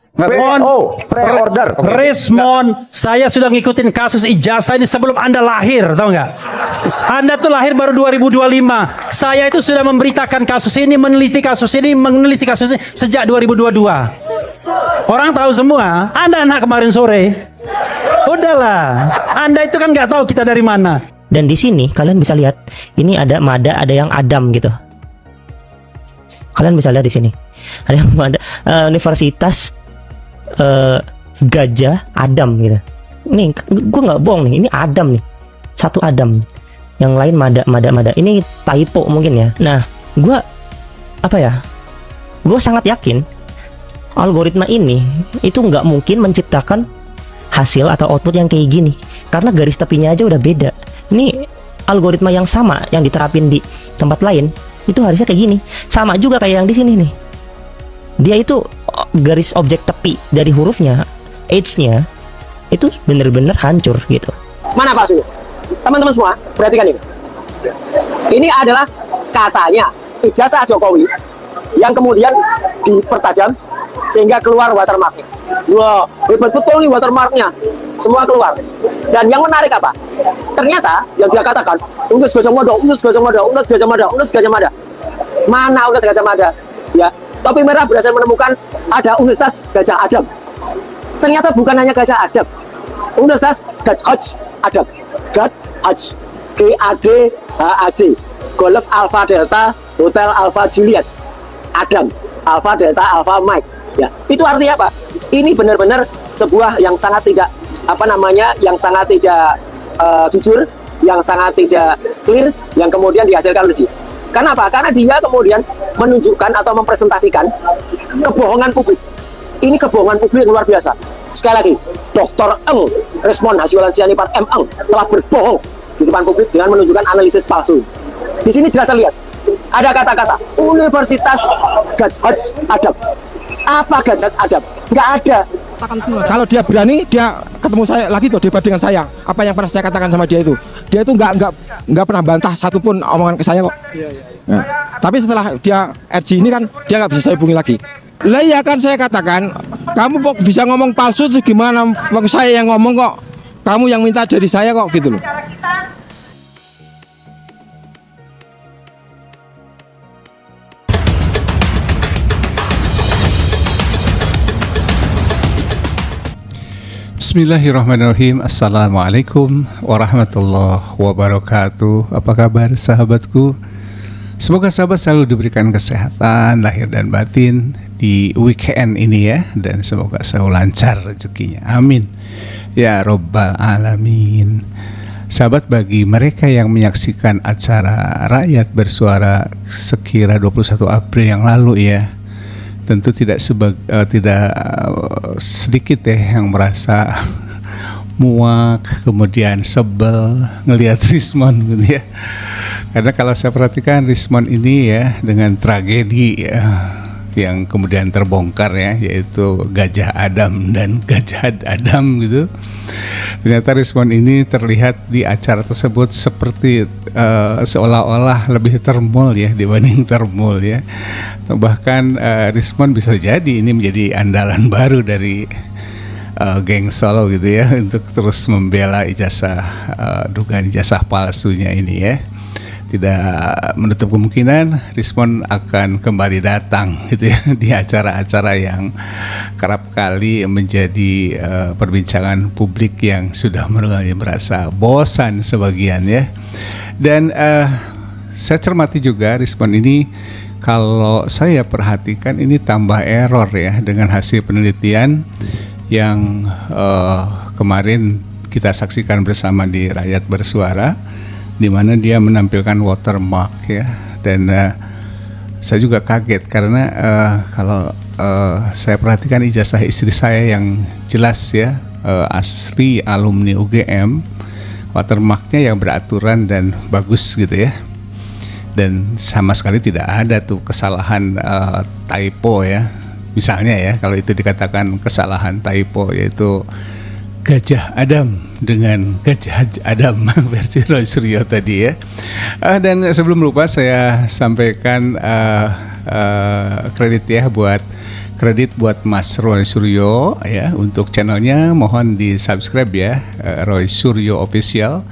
Pre-order. Resmond, saya sudah ngikutin kasus ijazah ini sebelum Anda lahir, tahu nggak? Anda tuh lahir baru 2025. Saya itu sudah memberitakan kasus ini, meneliti kasus ini sejak 2022. Orang tahu semua. Anda anak kemarin sore. Udahlah, Anda itu kan nggak tahu kita dari mana. Dan di sini kalian bisa lihat, ini ada Mada, ada yang Adam gitu. Kalian bisa lihat di sini. Ada yang Mada, Universitas Gajah Adam gitu. Nih, gue nggak bohong nih, ini Adam nih. Satu Adam. Yang lain Mada. Ini typo mungkin ya. Nah, gue gue sangat yakin algoritma ini itu nggak mungkin menciptakan hasil atau output yang kayak gini, karena garis tepinya aja udah beda. Ini algoritma yang sama yang diterapin di tempat lain itu harusnya kayak gini, sama juga kayak yang di sini nih. Dia itu garis objek tepi dari hurufnya, edge-nya itu bener-bener hancur gitu. Mana palsunya? Teman-teman semua, perhatikan ini. Ini adalah katanya ijazah Jokowi yang kemudian dipertajam sehingga keluar watermarknya. Wah, hebat betul nih watermarknya. Semua keluar. Dan yang menarik apa? Ternyata yang dia katakan, Unus Gajah Mada. Mana Unus Gajah Mada? Ya, topi merah berhasil menemukan ada Universitas Gajah Adam. Ternyata bukan hanya Gajah Adam. Universitas Gajah Adam. Gajah GADHAJ. Golf Alpha Delta Hotel Alpha Juliet. Adam. Alpha Delta Alpha Mike. Ya, itu artinya apa? Ini benar-benar sebuah yang sangat tidak yang sangat tidak jujur, yang sangat tidak clear, yang kemudian dihasilkan oleh dia. Kenapa? Karena dia kemudian menunjukkan atau mempresentasikan kebohongan publik. Ini kebohongan publik yang luar biasa. Sekali lagi, Dr. Eng Resmond Hasibuan Sianipar M. Eng telah berbohong di depan publik dengan menunjukkan analisis palsu. Di sini jelas terlihat ada kata-kata Universitas Gajah Adam. Apa Gajah Adam? Nggak ada. Kalau dia berani, dia ketemu saya lagi tuh debat dengan saya. Apa yang pernah saya katakan sama dia itu nggak pernah bantah satupun omongan ke saya kok. Ya. Tapi setelah dia RG ini kan dia nggak bisa saya hubungi lagi. Lah ya kan saya katakan, kamu kok bisa ngomong palsu tuh gimana? Saya yang ngomong kok, kamu yang minta dari saya kok gitu loh. Bismillahirrahmanirrahim. Assalamualaikum warahmatullahi wabarakatuh. Apa kabar sahabatku? Semoga sahabat selalu diberikan kesehatan lahir dan batin di weekend ini ya, dan semoga selalu lancar rezekinya. Amin ya robbal alamin. Sahabat, bagi mereka yang menyaksikan acara Rakyat Bersuara sekira 21 April yang lalu ya, tentu tidak sedikit yang merasa muak, kemudian sebel ngelihat Rismond gitu ya. Karena kalau saya perhatikan Rismond ini ya, dengan tragedi ya, yang kemudian terbongkar ya, yaitu Gajah Adam dan Gajah Adam gitu. Ternyata Rismond ini terlihat di acara tersebut seperti seolah-olah lebih termul ya dibanding termul ya. Bahkan Rismond bisa jadi ini menjadi andalan baru dari geng Solo gitu ya, untuk terus membela ijazah dugaan ijazah palsunya ini ya. Tidak menutup kemungkinan Rismond akan kembali datang gitu ya di acara-acara yang kerap kali menjadi perbincangan publik yang sudah mulai merasa bosan sebagian ya. Dan saya cermati juga Rismond ini, kalau saya perhatikan ini tambah error ya dengan hasil penelitian yang kemarin kita saksikan bersama di Rakyat Bersuara, di mana dia menampilkan watermark ya. Dan saya juga kaget karena kalau saya perhatikan ijazah istri saya yang jelas ya, asli alumni UGM, watermarknya yang beraturan dan bagus gitu ya. Dan sama sekali tidak ada tuh kesalahan typo ya. Misalnya ya, kalau itu dikatakan kesalahan typo, yaitu Gajah Adam dengan Gajah Adam versi Roy Suryo tadi ya. Dan sebelum lupa saya sampaikan kredit ya buat kredit buat Mas Roy Suryo ya, untuk channelnya mohon di subscribe ya, Roy Suryo Official.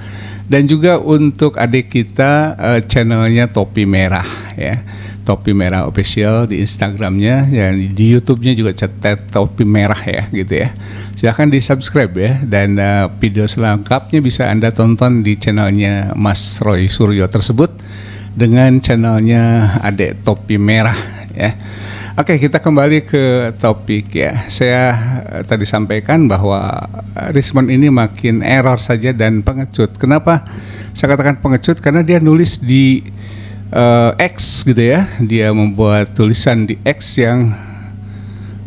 Dan juga untuk adik kita channelnya Topi Merah ya, Topi Merah Official di Instagramnya, dan di YouTube-nya juga cetet Topi Merah ya gitu ya. Silahkan di subscribe ya, dan video selengkapnya bisa Anda tonton di channelnya Mas Roy Suryo tersebut dengan channelnya Adek Topi Merah ya. Oke, kita kembali ke topik ya. Saya tadi sampaikan bahwa Rismond ini makin error saja dan pengecut. Kenapa saya katakan pengecut? Karena dia nulis di X gitu ya. Dia membuat tulisan di X yang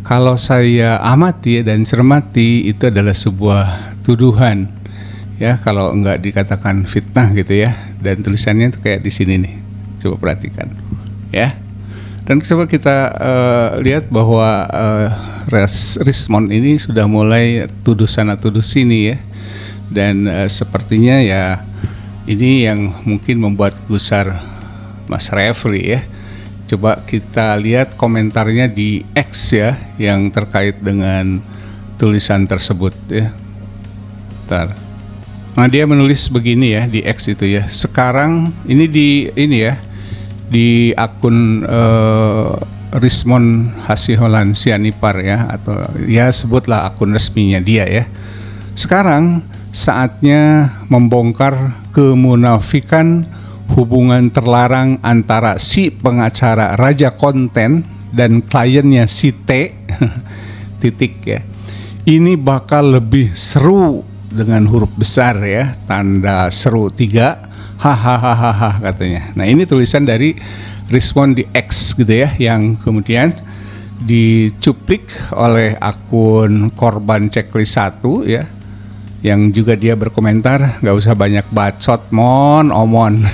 kalau saya amati dan cermati itu adalah sebuah tuduhan ya, kalau enggak dikatakan fitnah gitu ya. Dan tulisannya itu kayak di sini nih. Coba perhatikan ya. Dan coba kita lihat bahwa Rismond ini sudah mulai tuduh sana tuduh sini ya. Dan sepertinya ya ini yang mungkin membuat gusar Mas Refli ya. Coba kita lihat komentarnya di X ya, yang terkait dengan tulisan tersebut ya. Bentar. Nah, dia menulis begini ya di X itu ya. Sekarang ini di akun Rismond Hasiholan Sianipar ya, atau ya sebutlah akun resminya dia ya. Sekarang saatnya membongkar kemunafikan hubungan terlarang antara si pengacara raja konten dan kliennya si T titik ya. Ini bakal lebih seru dengan huruf besar ya, tanda seru 3. Hahaha katanya. Nah, ini tulisan dari Rismond di X gitu ya, yang kemudian dicuplik oleh akun korban checklist 1 ya, yang juga dia berkomentar, nggak usah banyak bacot omon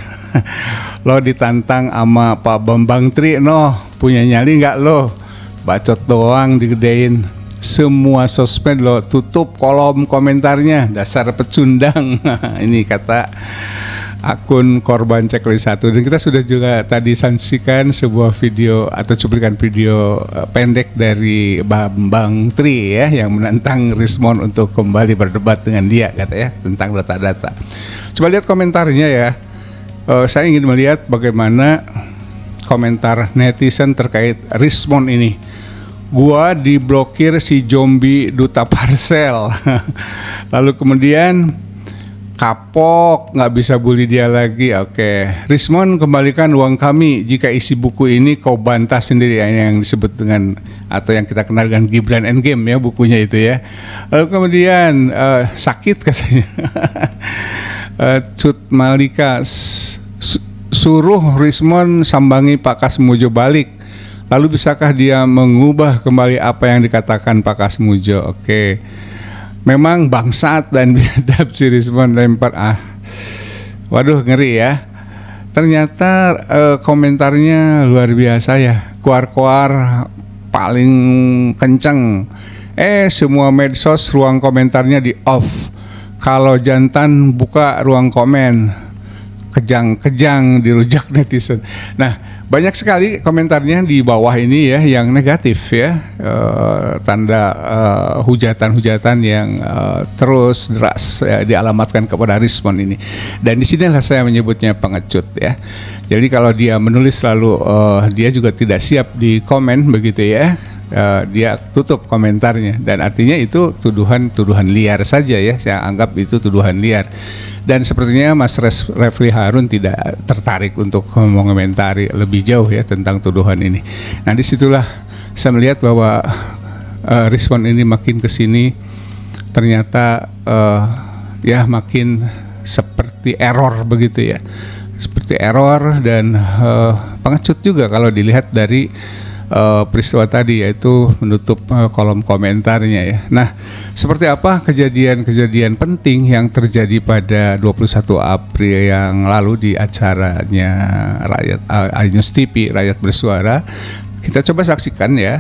lo ditantang sama Pak Bambang Tri punya nyali nggak lo, bacot doang digedein. Semua sosmed lo tutup kolom komentarnya, dasar pecundang. Ini kata akun korban checklist 1. Dan kita sudah juga tadi saksikan sebuah video atau cuplikan video pendek dari Bambang Tri ya, yang menantang Rismond untuk kembali berdebat dengan dia kata ya, tentang data-data. Coba lihat komentarnya ya. Saya ingin melihat bagaimana komentar netizen terkait Rismond ini. Gua diblokir si zombie duta parcel. Lalu kemudian kapok, nggak bisa bully dia lagi. Oke, Rismond kembalikan uang kami jika isi buku ini kau bantah sendiri ya, yang disebut dengan atau yang kita kenal dengan Gibran Endgame ya, bukunya itu ya. Lalu kemudian sakit katanya. Cut Malika suruh Rismond sambangi Pak Kasmujo balik. Lalu bisakah dia mengubah kembali apa yang dikatakan Pak Kasmujo? Oke. Memang bangsat dan biadab si Rismond lempar waduh ngeri ya. Ternyata komentarnya luar biasa ya. Kuar-kuar paling kenceng. Semua medsos ruang komentarnya di off. Kalau jantan buka ruang komen, kejang-kejang dirujak netizen. Nah, banyak sekali komentarnya di bawah ini ya yang negatif ya, tanda hujatan-hujatan yang terus deras ya, dialamatkan kepada Rismond ini. Dan disinilah saya menyebutnya pengecut ya. Jadi kalau dia menulis lalu dia juga tidak siap di komen begitu ya, dia tutup komentarnya, dan artinya itu tuduhan liar saja ya. Saya anggap itu tuduhan liar. Dan sepertinya Mas Refli Harun tidak tertarik untuk mengomentari lebih jauh ya tentang tuduhan ini. Nah, disitulah saya melihat bahwa Rismond ini makin kesini ternyata ya makin seperti error begitu ya, seperti error dan pengecut juga kalau dilihat dari peristiwa tadi, yaitu menutup kolom komentarnya ya. Nah, seperti apa kejadian-kejadian penting yang terjadi pada 21 April yang lalu di acaranya iNews TV Rakyat Bersuara? Kita coba saksikan ya.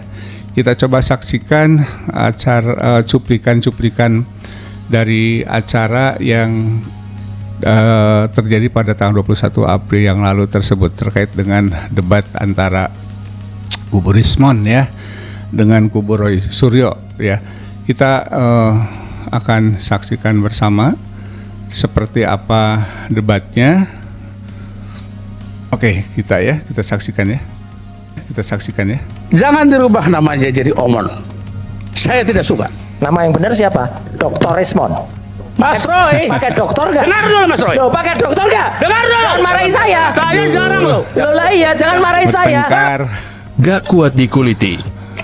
Kita coba saksikan acara cuplikan-cuplikan dari acara yang terjadi pada tahun 21 April yang lalu tersebut terkait dengan debat antara Kubu Rismond ya dengan kubu Roy Suryo ya. Kita akan saksikan bersama seperti apa debatnya. Oke, kita saksikan ya. Kita saksikan ya. Jangan dirubah namanya jadi Omon. Saya tidak suka. Nama yang benar siapa? Dr. Rismon. Mas Roy, Pakai dokter gak? dengar dulu Mas Roy. Loh, pakai dokter gak? Dengar dulu. Jangan marahin saya. Saya jarang loh. Loh lah iya, jangan marahin saya. Bertengkar. Gak kuat dikuliti.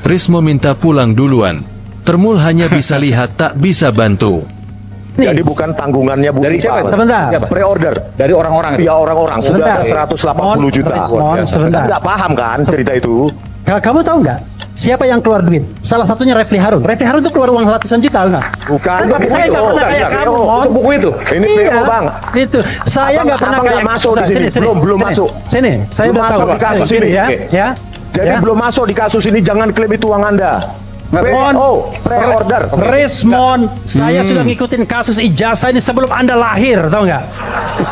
Rismo minta pulang duluan. Termul hanya bisa lihat tak bisa bantu. Jadi bukan tanggungannya Bu Dari siapa? Ipal. Sebentar. Pre-order. Dari orang-orang itu. Ya orang-orang Sebentar. sudah ada 180 juta. Respon, sebentar. Nggak paham kan cerita itu? Kamu tahu nggak siapa yang keluar duit? Salah satunya Refli Harun. Refli Harun itu keluar uang ratusan juta nggak? Bukan. Tapi saya nggak pernah kayak kamu, Mon. Buku itu. Ini PO Bang. Itu saya Abang- nggak pernah abang kayak nggak masuk di sini. Belum masuk. Sini, saya Belum udah masuk tahu. di kasus Sini, ini. ya, Oke. ya. Jadi Ya. belum masuk di kasus ini, jangan klaim itu uang Anda. Mon, Pre-order. Rismon, saya sudah ngikutin kasus ijazah ini sebelum Anda lahir, tahu nggak?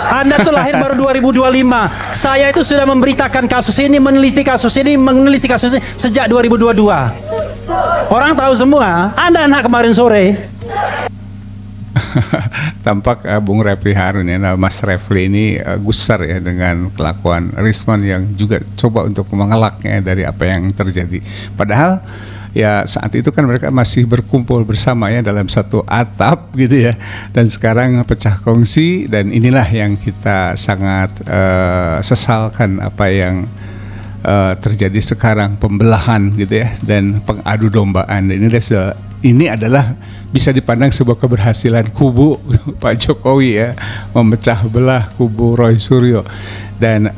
Anda tuh lahir baru 2025. Saya itu sudah memberitakan kasus ini, meneliti kasus ini sejak 2022. Orang tahu semua. Anda anak kemarin sore. Tampak Bung Refli Harun ya, nah, Mas Refli ini gusar ya dengan kelakuan Rismon yang juga coba untuk mengelaknya dari apa yang terjadi. Padahal ya saat itu kan mereka masih berkumpul bersama ya dalam satu atap gitu ya, dan sekarang pecah kongsi, dan inilah yang kita sangat sesalkan apa yang terjadi sekarang, pembelahan gitu ya dan pengadu dombaan. Ini adalah bisa dipandang sebuah keberhasilan kubu Pak Jokowi ya, memecah belah kubu Roy Suryo. Dan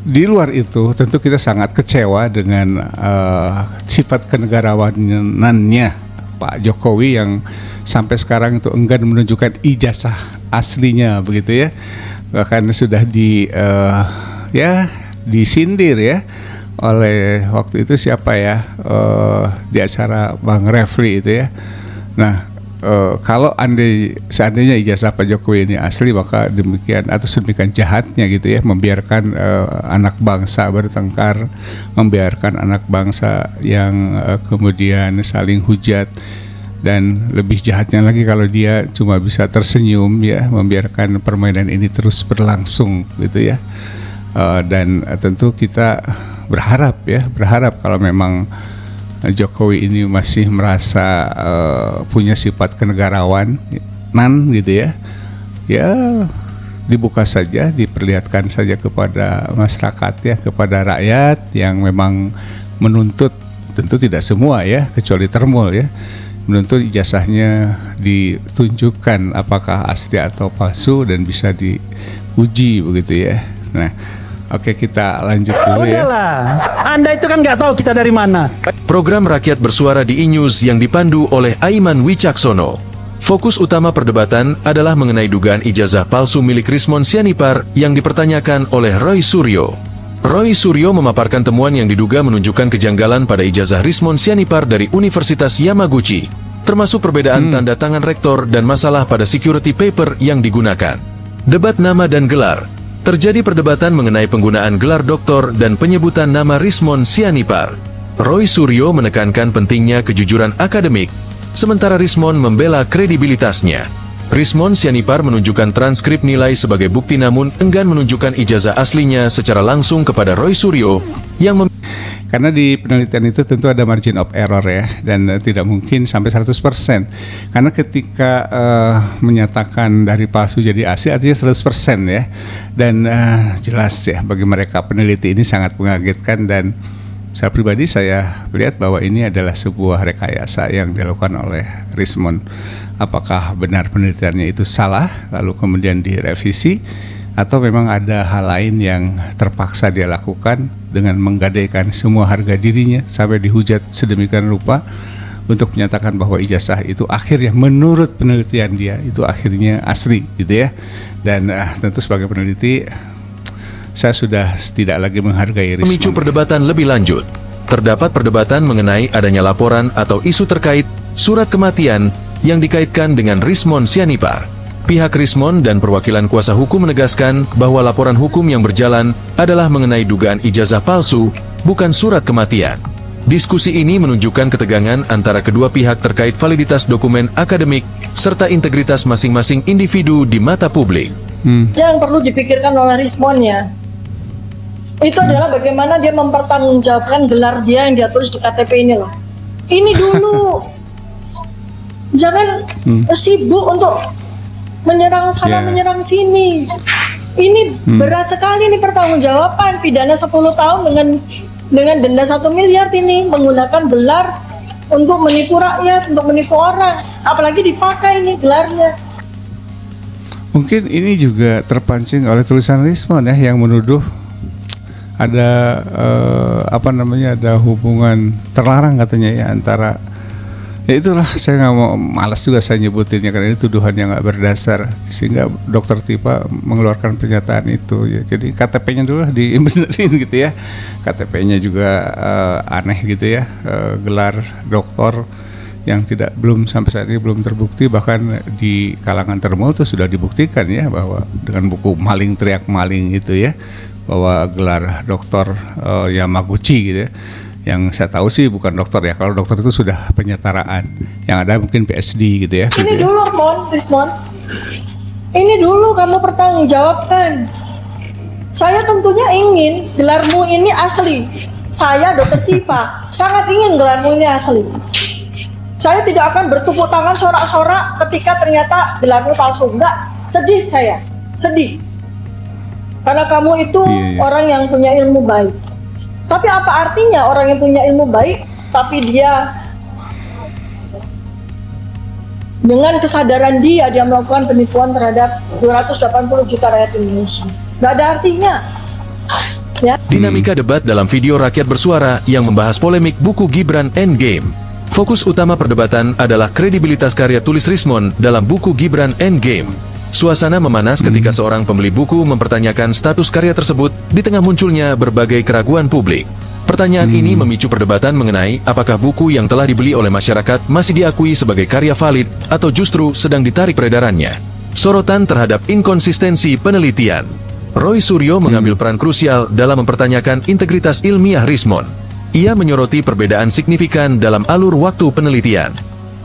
di luar itu tentu kita sangat kecewa dengan sifat kenegarawanannya Pak Jokowi yang sampai sekarang itu enggan menunjukkan ijazah aslinya begitu ya. Bahkan sudah disindir ya oleh waktu itu siapa ya, di acara Bang Refli itu ya. Nah, kalau seandainya ijazah Pak Jokowi ini asli, maka demikian atau sedemikian jahatnya gitu ya, membiarkan anak bangsa bertengkar, membiarkan anak bangsa yang kemudian saling hujat, dan lebih jahatnya lagi kalau dia cuma bisa tersenyum ya, membiarkan permainan ini terus berlangsung gitu ya. Dan tentu kita berharap kalau memang Jokowi ini masih merasa punya sifat kenegarawanan gitu ya, dibuka saja, diperlihatkan saja kepada masyarakat ya, kepada rakyat yang memang menuntut, tentu tidak semua ya, kecuali Termul ya, menuntut ijazahnya ditunjukkan apakah asli atau palsu dan bisa diuji begitu ya. Nah, oke, kita lanjut dulu ya. Udahlah, Anda itu kan nggak tahu kita dari mana. Program Rakyat Bersuara di E-News yang dipandu oleh Aiman Wicaksono. Fokus utama perdebatan adalah mengenai dugaan ijazah palsu milik Rismon Sianipar yang dipertanyakan oleh Roy Suryo. Roy Suryo memaparkan temuan yang diduga menunjukkan kejanggalan pada ijazah Rismon Sianipar dari Universitas Yamaguchi, termasuk perbedaan tanda tangan rektor dan masalah pada security paper yang digunakan. Debat nama dan gelar. Terjadi perdebatan mengenai penggunaan gelar doktor dan penyebutan nama Rismon Sianipar. Roy Suryo menekankan pentingnya kejujuran akademik, sementara Rismon membela kredibilitasnya. Rismon Sianipar menunjukkan transkrip nilai sebagai bukti namun enggan menunjukkan ijazah aslinya secara langsung kepada Roy Suryo yang Karena di penelitian itu tentu ada margin of error ya, dan tidak mungkin sampai 100%. Karena ketika menyatakan dari palsu jadi asli artinya 100% ya. Dan jelas ya bagi mereka peneliti ini sangat mengagetkan, dan saya pribadi saya melihat bahwa ini adalah sebuah rekayasa yang dilakukan oleh Rismon. Apakah benar penelitiannya itu salah lalu kemudian direvisi, atau memang ada hal lain yang terpaksa dia lakukan dengan menggadaikan semua harga dirinya sampai dihujat sedemikian rupa untuk menyatakan bahwa ijazah itu akhirnya menurut penelitian dia itu akhirnya asli gitu ya. Dan tentu sebagai peneliti saya sudah tidak lagi menghargai Rismon. memicu perdebatan lebih lanjut. Terdapat perdebatan mengenai adanya laporan atau isu terkait surat kematian yang dikaitkan dengan Rismon Sianipar. Pihak Rismon dan perwakilan kuasa hukum menegaskan bahwa laporan hukum yang berjalan adalah mengenai dugaan ijazah palsu, bukan surat kematian. Diskusi ini menunjukkan ketegangan antara kedua pihak terkait validitas dokumen akademik serta integritas masing-masing individu di mata publik. Yang perlu dipikirkan oleh Rismonnya itu adalah bagaimana dia mempertanggungjawabkan gelar dia yang dia tulis di KTP ini loh. Ini dulu. Jangan sibuk untuk menyerang sana menyerang sini. Ini berat sekali nih pertanggungjawaban, pidana 10 tahun dengan denda 1 miliar ini menggunakan gelar untuk menipu rakyat, untuk menipu orang. Apalagi dipakai ini gelarnya. Mungkin ini juga terpancing oleh tulisan Rismon ya, yang menuduh ada ada hubungan terlarang katanya ya antara, ya itulah, saya nggak mau, malas juga saya nyebutinnya karena ini tuduhan yang nggak berdasar, sehingga Dokter Tifa mengeluarkan pernyataan itu ya. Jadi KTP-nya dulu lah dibenerin gitu ya, KTP-nya juga aneh gitu ya, gelar doktor yang belum sampai saat ini belum terbukti, bahkan di kalangan termul itu sudah dibuktikan ya bahwa dengan buku Maling Teriak Maling itu ya, bahwa gelar doktor Yamaguchi gitu ya, yang saya tahu sih bukan dokter ya, kalau dokter itu sudah penyetaraan, yang ada mungkin PhD gitu ya. Ini gitu dulu Rismon, ini dulu kamu pertanggungjawabkan. Saya tentunya ingin gelarmu ini asli. Saya Dokter Tifa sangat ingin gelarmu ini asli. Saya tidak akan bertepuk tangan sorak-sorak ketika ternyata gelarmu palsu. Enggak, sedih saya, sedih. Karena kamu itu orang yang punya ilmu baik. Tapi apa artinya orang yang punya ilmu baik, tapi dia dengan kesadaran dia melakukan penipuan terhadap 280 juta rakyat Indonesia? Gak ada artinya. Ya. Dinamika debat dalam video Rakyat Bersuara yang membahas polemik buku Gibran Endgame. Fokus utama perdebatan adalah kredibilitas karya tulis Rismon dalam buku Gibran Endgame. Suasana memanas ketika seorang pembeli buku mempertanyakan status karya tersebut di tengah munculnya berbagai keraguan publik. Pertanyaan ini memicu perdebatan mengenai apakah buku yang telah dibeli oleh masyarakat masih diakui sebagai karya valid atau justru sedang ditarik peredarannya. Sorotan terhadap inkonsistensi penelitian. Roy Suryo mengambil peran krusial dalam mempertanyakan integritas ilmiah Rismon. Ia menyoroti perbedaan signifikan dalam alur waktu penelitian.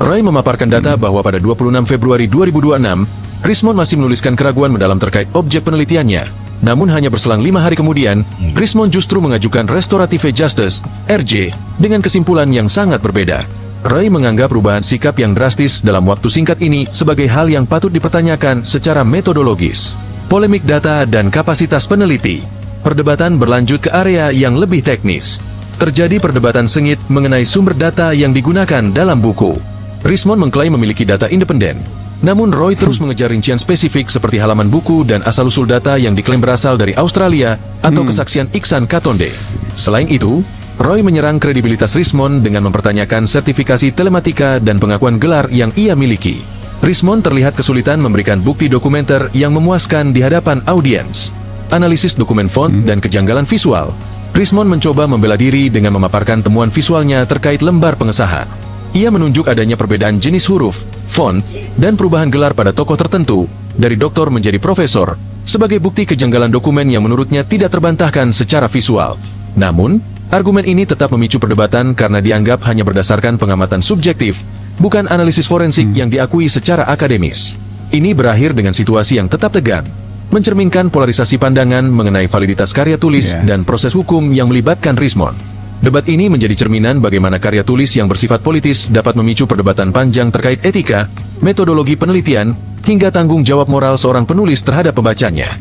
Roy memaparkan data bahwa pada 26 Februari 2026, Rismon masih menuliskan keraguan mendalam terkait objek penelitiannya. Namun hanya berselang 5 hari kemudian, Rismon justru mengajukan Restorative Justice, RJ, dengan kesimpulan yang sangat berbeda. Roy menganggap perubahan sikap yang drastis dalam waktu singkat ini sebagai hal yang patut dipertanyakan secara metodologis. Polemik data dan kapasitas peneliti. Perdebatan berlanjut ke area yang lebih teknis. Terjadi perdebatan sengit mengenai sumber data yang digunakan dalam buku. Rismon mengklaim memiliki data independen. Namun Roy terus mengejar rincian spesifik seperti halaman buku dan asal-usul data yang diklaim berasal dari Australia atau kesaksian Iksan Katonde. Selain itu, Roy menyerang kredibilitas Rismon dengan mempertanyakan sertifikasi telematika dan pengakuan gelar yang ia miliki. Rismon terlihat kesulitan memberikan bukti dokumenter yang memuaskan di hadapan audiens. Analisis dokumen font dan kejanggalan visual. Rismon mencoba membela diri dengan memaparkan temuan visualnya terkait lembar pengesahan. Ia menunjuk adanya perbedaan jenis huruf, font, dan perubahan gelar pada tokoh tertentu, dari doktor menjadi profesor, sebagai bukti kejanggalan dokumen yang menurutnya tidak terbantahkan secara visual. Namun, argumen ini tetap memicu perdebatan karena dianggap hanya berdasarkan pengamatan subjektif, bukan analisis forensik yang diakui secara akademis. Ini berakhir dengan situasi yang tetap tegang, mencerminkan polarisasi pandangan mengenai validitas karya tulis dan proses hukum yang melibatkan Rismon. Debat ini menjadi cerminan bagaimana karya tulis yang bersifat politis dapat memicu perdebatan panjang terkait etika, metodologi penelitian, hingga tanggung jawab moral seorang penulis terhadap pembacanya.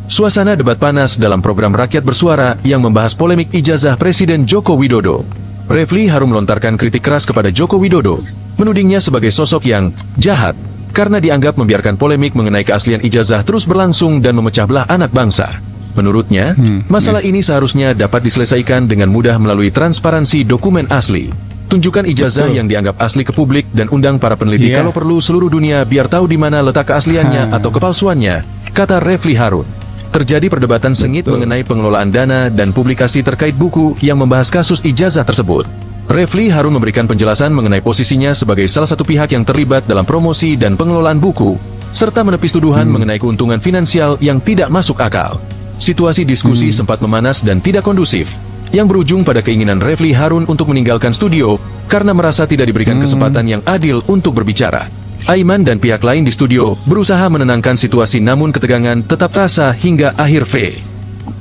Suasana debat panas dalam program Rakyat Bersuara yang membahas polemik ijazah Presiden Joko Widodo. Refli Harun melontarkan kritik keras kepada Joko Widodo, menudingnya sebagai sosok yang jahat, karena dianggap membiarkan polemik mengenai keaslian ijazah terus berlangsung dan memecah belah anak bangsa. Menurutnya, masalah ini seharusnya dapat diselesaikan dengan mudah melalui transparansi dokumen asli. Tunjukkan ijazah yang dianggap asli ke publik dan undang para peneliti kalau perlu seluruh dunia biar tahu di mana letak keasliannya atau kepalsuannya, kata Refli Harun. Terjadi perdebatan sengit mengenai pengelolaan dana dan publikasi terkait buku yang membahas kasus ijazah tersebut. Refli Harun memberikan penjelasan mengenai posisinya sebagai salah satu pihak yang terlibat dalam promosi dan pengelolaan buku, serta menepis tuduhan mengenai keuntungan finansial yang tidak masuk akal. Situasi diskusi sempat memanas dan tidak kondusif. yang berujung pada keinginan Refli Harun untuk meninggalkan studio karena merasa tidak diberikan kesempatan yang adil untuk berbicara. Aiman dan pihak lain di studio berusaha menenangkan situasi, namun ketegangan tetap terasa hingga akhir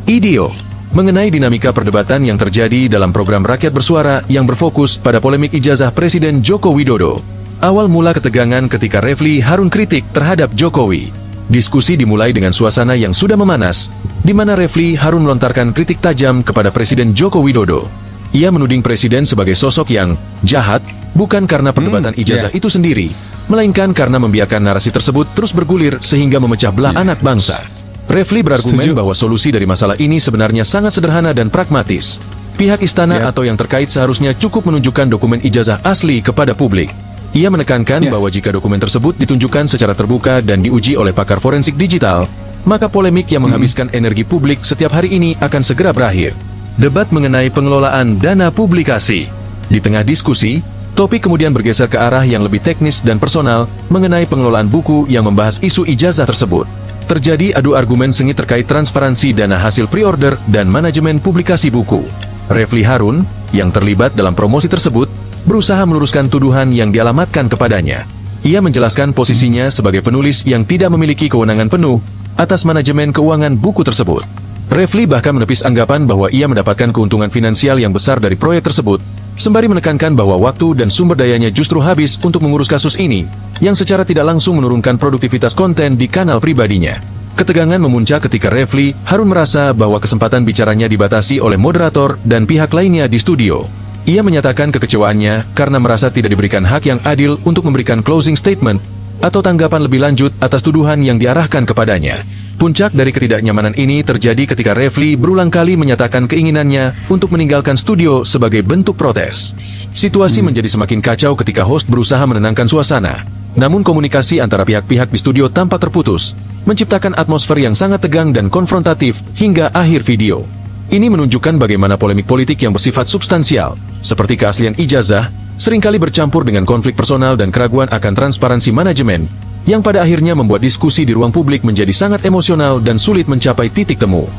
video. Mengenai dinamika perdebatan yang terjadi dalam program Rakyat Bersuara yang berfokus pada polemik ijazah Presiden Joko Widodo. Awal mula ketegangan ketika Refli Harun kritik terhadap Jokowi. Diskusi dimulai dengan suasana yang sudah memanas, di mana Refli Harun melontarkan kritik tajam kepada Presiden Joko Widodo. Ia menuding Presiden sebagai sosok yang jahat, bukan karena perdebatan ijazah itu sendiri, melainkan karena membiarkan narasi tersebut terus bergulir sehingga memecah belah anak bangsa. Refli berargumen bahwa solusi dari masalah ini sebenarnya sangat sederhana dan pragmatis. Pihak istana atau yang terkait seharusnya cukup menunjukkan dokumen ijazah asli kepada publik. Ia menekankan bahwa jika dokumen tersebut ditunjukkan secara terbuka dan diuji oleh pakar forensik digital, maka polemik yang menghabiskan energi publik setiap hari ini akan segera berakhir. Debat mengenai pengelolaan dana publikasi. Di tengah diskusi, topik kemudian bergeser ke arah yang lebih teknis dan personal mengenai pengelolaan buku yang membahas isu ijazah tersebut. Terjadi adu argumen sengit terkait transparansi dana hasil pre-order dan manajemen publikasi buku. Refli Harun, yang terlibat dalam promosi tersebut, berusaha meluruskan tuduhan yang dialamatkan kepadanya. Ia menjelaskan posisinya sebagai penulis yang tidak memiliki kewenangan penuh atas manajemen keuangan buku tersebut. Refli bahkan menepis anggapan bahwa ia mendapatkan keuntungan finansial yang besar dari proyek tersebut, sembari menekankan bahwa waktu dan sumber dayanya justru habis untuk mengurus kasus ini, yang secara tidak langsung menurunkan produktivitas konten di kanal pribadinya. Ketegangan memuncak ketika Refli Harun merasa bahwa kesempatan bicaranya dibatasi oleh moderator dan pihak lainnya di studio. Ia menyatakan kekecewaannya karena merasa tidak diberikan hak yang adil untuk memberikan closing statement atau tanggapan lebih lanjut atas tuduhan yang diarahkan kepadanya. Puncak dari ketidaknyamanan ini terjadi ketika Refli berulang kali menyatakan keinginannya untuk meninggalkan studio sebagai bentuk protes. Situasi menjadi semakin kacau ketika host berusaha menenangkan suasana. Namun komunikasi antara pihak-pihak di studio tampak terputus, menciptakan atmosfer yang sangat tegang dan konfrontatif hingga akhir video. Ini menunjukkan bagaimana polemik politik yang bersifat substansial, seperti keaslian ijazah, seringkali bercampur dengan konflik personal dan keraguan akan transparansi manajemen, yang pada akhirnya membuat diskusi di ruang publik menjadi sangat emosional dan sulit mencapai titik temu.